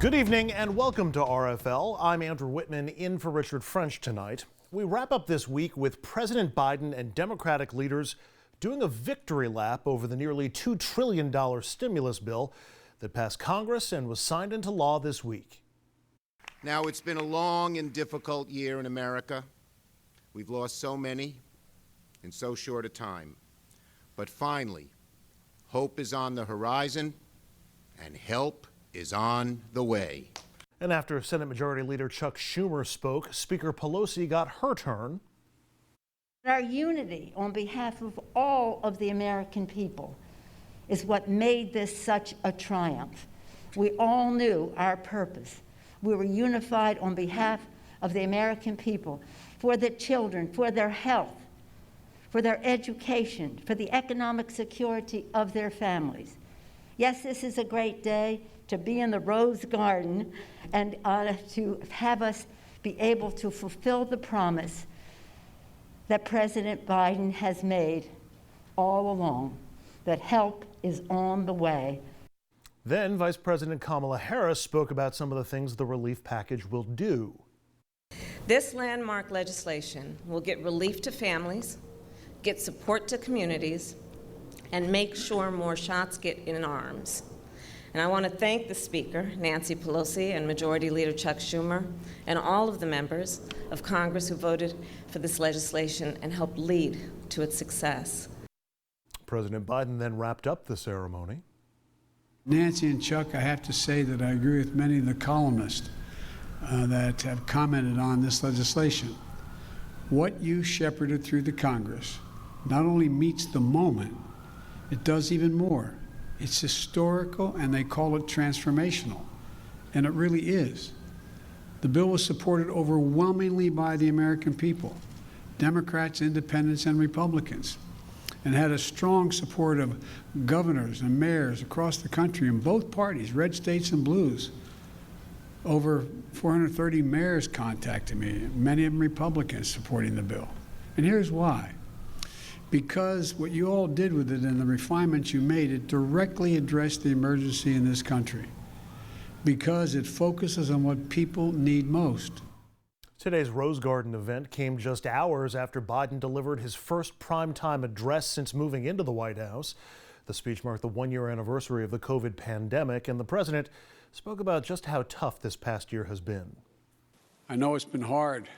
Good evening and welcome to RFL. I'm Andrew Whitman in for Richard French tonight. We wrap up this week with President Biden and Democratic leaders doing a victory lap over the nearly $2 trillion stimulus bill that passed Congress and was signed into law this week. Now, it's been a long and difficult year in America. We've lost so many in so short a time. But finally, hope is on the horizon and help is on the way. And after Senate Majority Leader Chuck Schumer spoke, Speaker Pelosi got her turn. Our unity on behalf of all of the American people is what made this such a triumph. We all knew our purpose. We were unified on behalf of the American people, for the children, for their health, for their education, for the economic security of their families. Yes, this is a great day to be in the Rose Garden and to have us be able to fulfill the promise that President Biden has made all along, that help is on the way. Then Vice President Kamala Harris spoke about some of the things the relief package will do. This landmark legislation will get relief to families, get support to communities, and make sure more shots get in arms. And I want to thank the Speaker, Nancy Pelosi, and Majority Leader Chuck Schumer, and all of the members of Congress who voted for this legislation and helped lead to its success. President Biden then wrapped up the ceremony. Nancy and Chuck, I have to say that I agree with many of the columnists that have commented on this legislation. What you shepherded through the Congress not only meets the moment, it does even more. It's historical, and they call it transformational, and it really is. The bill was supported overwhelmingly by the American people, Democrats, independents, and Republicans, and had a strong support of governors and mayors across the country in both parties, red states and blues. Over 430 mayors contacted me, many of them Republicans supporting the bill. And here's why. Because what you all did with it and the refinements you made, it directly addressed the emergency in this country. Because it focuses on what people need most. Today's Rose Garden event came just hours after Biden delivered his first primetime address since moving into the White House. The speech marked the one-year anniversary of the COVID pandemic, and the president spoke about just how tough this past year has been. I know it's been hard.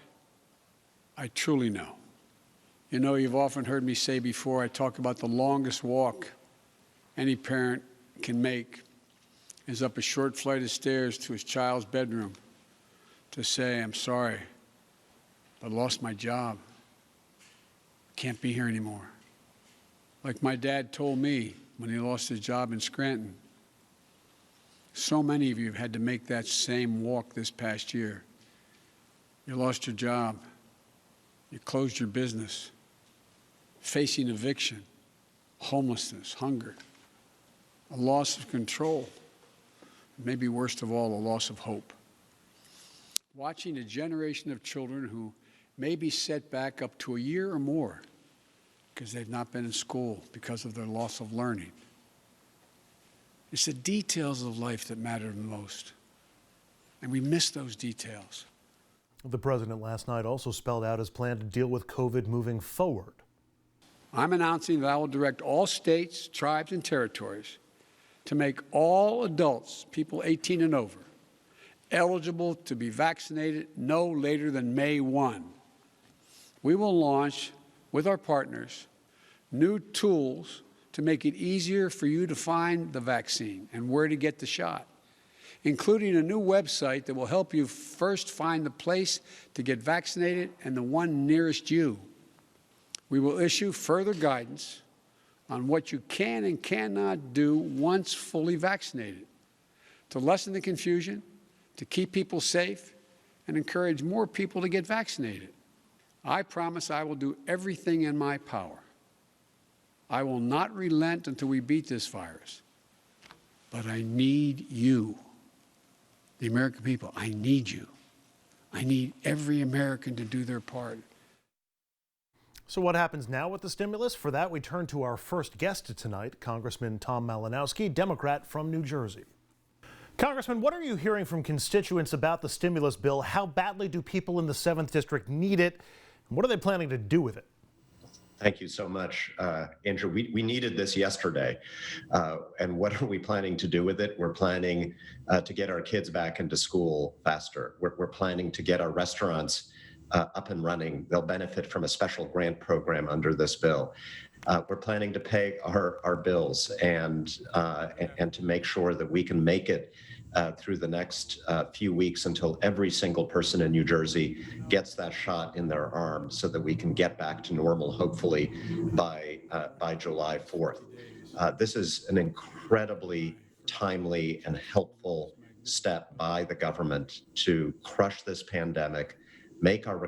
I truly know. You know, you've often heard me say before, I talk about the longest walk any parent can make is up a short flight of stairs to his child's bedroom to say, I'm sorry, but I lost my job. Can't be here anymore. Like my dad told me when he lost his job in Scranton. So many of you have had to make that same walk this past year. You lost your job. You closed your business. Facing eviction, homelessness, hunger, a loss of control, maybe worst of all, a loss of hope. Watching a generation of children who may be set back up to a year or more because they've not been in school because of their loss of learning. It's the details of life that matter the most, and we miss those details. The president last night also spelled out his plan to deal with COVID moving forward. I'm announcing that I will direct all states, tribes, and territories to make all adults, people 18 and over, eligible to be vaccinated no later than May 1. We will launch, with our partners, new tools to make it easier for you to find the vaccine and where to get the shot, including a new website that will help you first find the place to get vaccinated and the one nearest you. We will issue further guidance on what you can and cannot do once fully vaccinated to lessen the confusion, to keep people safe, and encourage more people to get vaccinated. I promise I will do everything in my power. I will not relent until we beat this virus. But I need you, the American people. I need you. I need every American to do their part. So what happens now with the stimulus? For that, we turn to our first guest tonight, Congressman Tom Malinowski, Democrat from New Jersey. Congressman, what are you hearing from constituents about the stimulus bill? How badly do people in the 7th District need it? And what are they planning to do with it? Thank you so much, Andrew. We needed this yesterday. And what are we planning to do with it? We're planning to get our kids back into school faster. We're planning to get our restaurants up and running. They'll benefit from a special grant program under this bill. We're planning to pay our bills and to make sure that we can make it through the next few weeks until every single person in New Jersey gets that shot in their arm so that we can get back to normal, hopefully, by July 4th. This is an incredibly timely and helpful step by the government to crush this pandemic, make our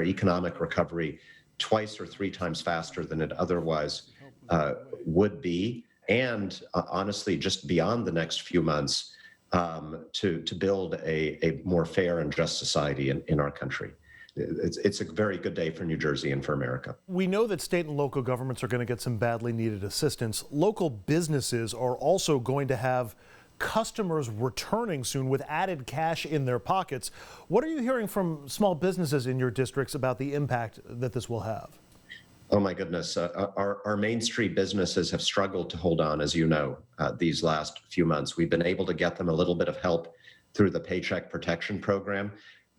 economic recovery twice or three times faster than it otherwise would be, and honestly, just beyond the next few months, to build a more fair and just society in our country. It's a very good day for New Jersey and for America. We know that state and local governments are going to get some badly needed assistance. Local businesses are also going to have customers returning soon with added cash in their pockets. What are you hearing from small businesses in your districts about the impact that this will have? Oh my goodness, our Main Street businesses have struggled to hold on, as you know, these last few months. We've been able to get them a little bit of help through the Paycheck Protection Program,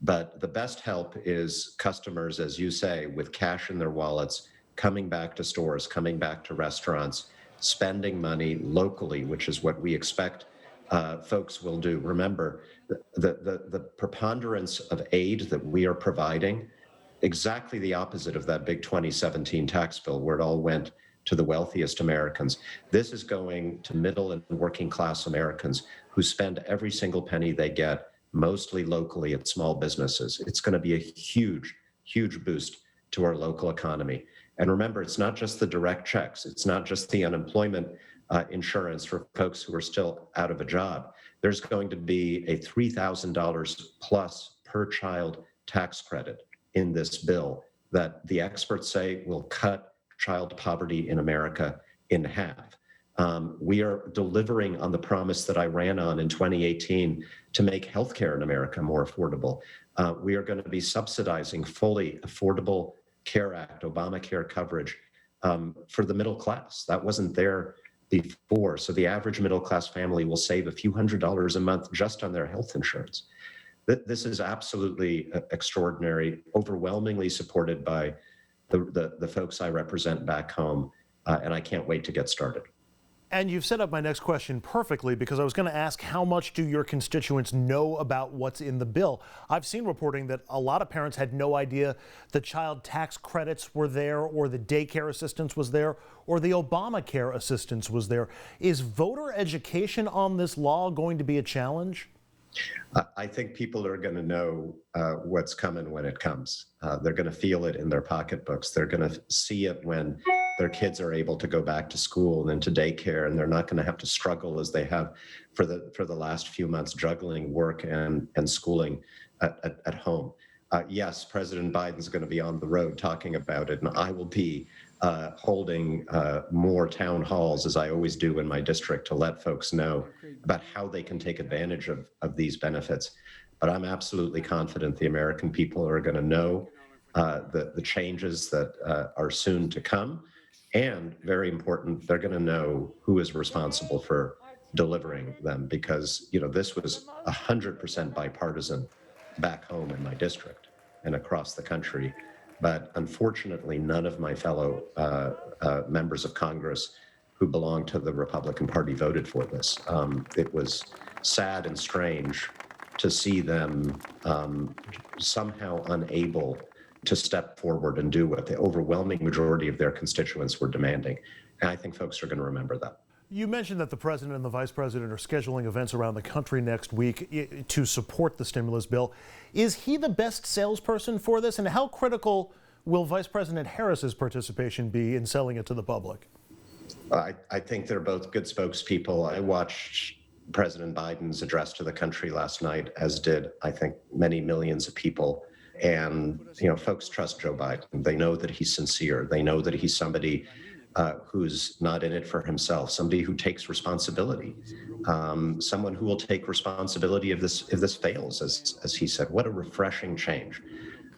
but the best help is customers, as you say, with cash in their wallets, coming back to stores, coming back to restaurants, spending money locally, which is what we expect folks will do. Remember, the preponderance of aid that we are providing, exactly the opposite of that big 2017 tax bill where it all went to the wealthiest Americans. This is going to middle and working class Americans who spend every single penny they get mostly locally at small businesses. It's going to be a huge, huge boost to our local economy. And remember, it's not just the direct checks. It's not just the unemployment insurance for folks who are still out of a job. There's going to be a $3,000 plus per child tax credit in this bill that the experts say will cut child poverty in America in half. We are delivering on the promise that I ran on in 2018 to make healthcare in America more affordable. We are going to be subsidizing fully Affordable Care Act, Obamacare coverage for the middle class. That wasn't there before. So the average middle class family will save a few $100s a month just on their health insurance. This is absolutely extraordinary, overwhelmingly supported by the folks I represent back home, and I can't wait to get started. And you've set up my next question perfectly, because I was going to ask, how much do your constituents know about what's in the bill? I've seen reporting that a lot of parents had no idea the child tax credits were there, or the daycare assistance was there, or the Obamacare assistance was there. Is voter education on this law going to be a challenge? I think people are going to know what's coming when it comes. They're going to feel it in their pocketbooks. They're going to see it when their kids are able to go back to school and into daycare, and they're not going to have to struggle as they have for the last few months, juggling work and schooling at home. Yes, President Biden's going to be on the road talking about it, and I will be holding more town halls, as I always do in my district, to let folks know about how they can take advantage of these benefits. But I'm absolutely confident the American people are going to know the changes that are soon to come. And very important, they're going to know who is responsible for delivering them, because this was 100% bipartisan back home in my district and across the country. But unfortunately, none of my fellow members of Congress who belong to the Republican Party voted for this. It was sad and strange to see them somehow unable to step forward and do what the overwhelming majority of their constituents were demanding. And I think folks are going to remember that. You mentioned that the president and the vice president are scheduling events around the country next week to support the stimulus bill. Is he the best salesperson for this? And how critical will Vice President Harris's participation be in selling it to the public? I think they're both good spokespeople. I watched President Biden's address to the country last night, as did, I think, many millions of people. And, folks trust Joe Biden. They know that he's sincere. They know that he's somebody who's not in it for himself, somebody who takes responsibility, someone who will take responsibility if this fails, as he said. What a refreshing change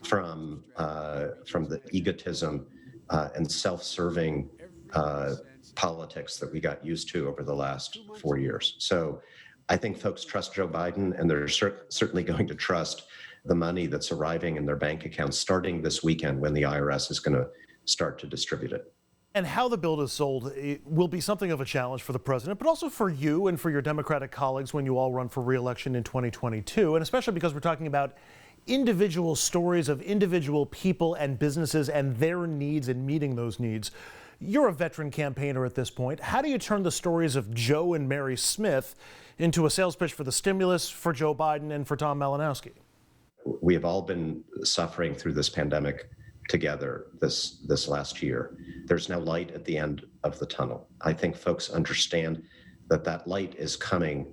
from the egotism and self-serving politics that we got used to over the last 4 years. So I think folks trust Joe Biden, and they're certainly going to trust the money that's arriving in their bank accounts starting this weekend when the IRS is going to start to distribute it. And how the bill is sold will be something of a challenge for the president, but also for you and for your Democratic colleagues when you all run for re-election in 2022, and especially because we're talking about individual stories of individual people and businesses and their needs and meeting those needs. You're a veteran campaigner at this point. How do you turn the stories of Joe and Mary Smith into a sales pitch for the stimulus, for Joe Biden, and for Tom Malinowski? We have all been suffering through this pandemic together this last year. There's no light at the end of the tunnel. I think folks understand that light is coming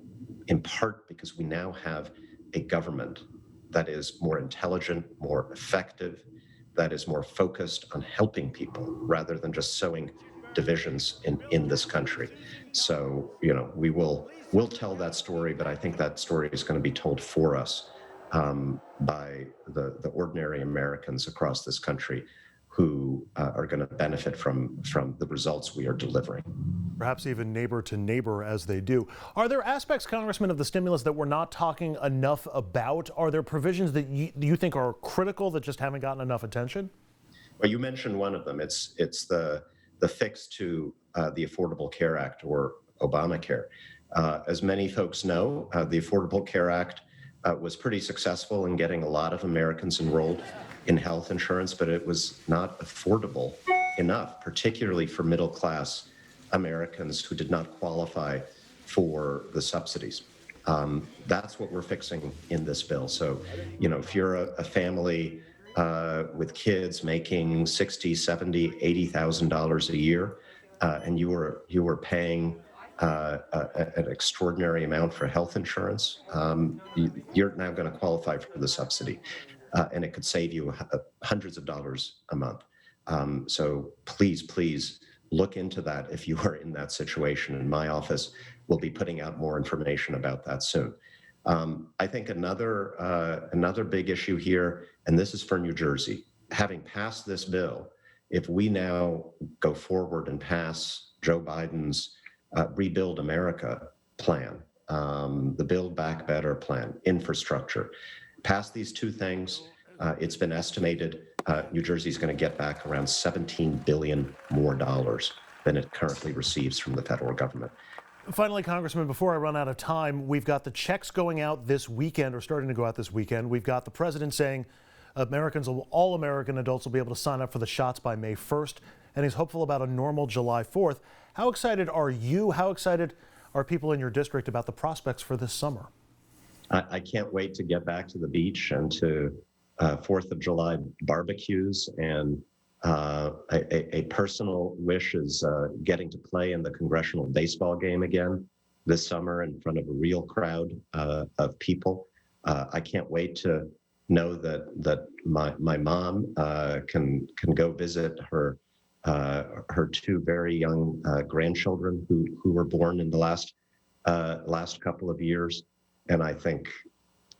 in part because we now have a government that is more intelligent, more effective, that is more focused on helping people rather than just sowing divisions in this country. So, we'll tell that story, but I think that story is going to be told for us by the ordinary Americans across this country who are going to benefit from the results we are delivering. Perhaps even neighbor to neighbor as they do. Are there aspects, Congressman, of the stimulus that we're not talking enough about? Are there provisions that you think are critical that just haven't gotten enough attention? Well, you mentioned one of them. It's the fix to the Affordable Care Act, or Obamacare. As many folks know, the Affordable Care Act was pretty successful in getting a lot of Americans enrolled in health insurance, but it was not affordable enough, particularly for middle-class Americans who did not qualify for the subsidies. That's what we're fixing in this bill. So, if you're a family with kids making $60,000, $70,000, $80,000 a year, and you were paying an extraordinary amount for health insurance, you're now going to qualify for the subsidy, and it could save you hundreds of dollars a month. So please look into that if you are in that situation. And my office will be putting out more information about that soon. I think another big issue here, and this is for New Jersey, having passed this bill, if we now go forward and pass Joe Biden's Rebuild America plan, the Build Back Better plan, infrastructure, pass these two things, it's been estimated New Jersey is going to get back around $17 billion more than it currently receives from the federal government. Finally, Congressman, before I run out of time, we've got the checks going out this weekend, or starting to go out this weekend. We've got the president saying all American adults will be able to sign up for the shots by May 1st, and he's hopeful about a normal July 4th. How excited are you? How excited are people in your district about the prospects for this summer? I can't wait to get back to the beach and to 4th of July barbecues, and a personal wish is getting to play in the Congressional baseball game again this summer in front of a real crowd of people. I can't wait to know that my mom can go visit her two very young grandchildren who were born in the last couple of years. And I think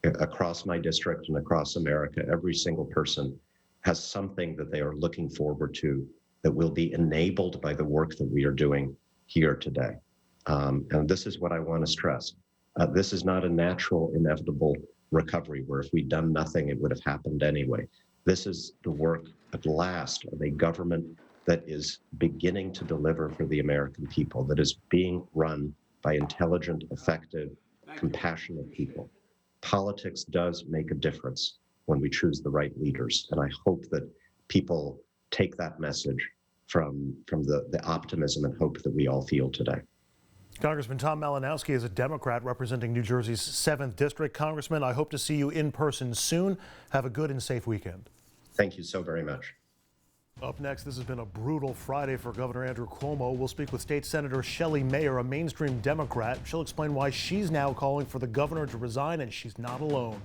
across my district and across America, every single person has something that they are looking forward to that will be enabled by the work that we are doing here today. And this is what I want to stress. This is not a natural, inevitable recovery where if we'd done nothing, it would have happened anyway. This is the work at last of a government that is beginning to deliver for the American people, that is being run by intelligent, effective, compassionate people. Politics does make a difference when we choose the right leaders. And I hope that people take that message from the optimism and hope that we all feel today. Congressman Tom Malinowski is a Democrat representing New Jersey's 7th District. Congressman, I hope to see you in person soon. Have a good and safe weekend. Thank you so very much. Up next, this has been a brutal Friday for Governor Andrew Cuomo. We'll speak with State Senator Shelley Mayer, a mainstream Democrat. She'll explain why she's now calling for the governor to resign, and she's not alone.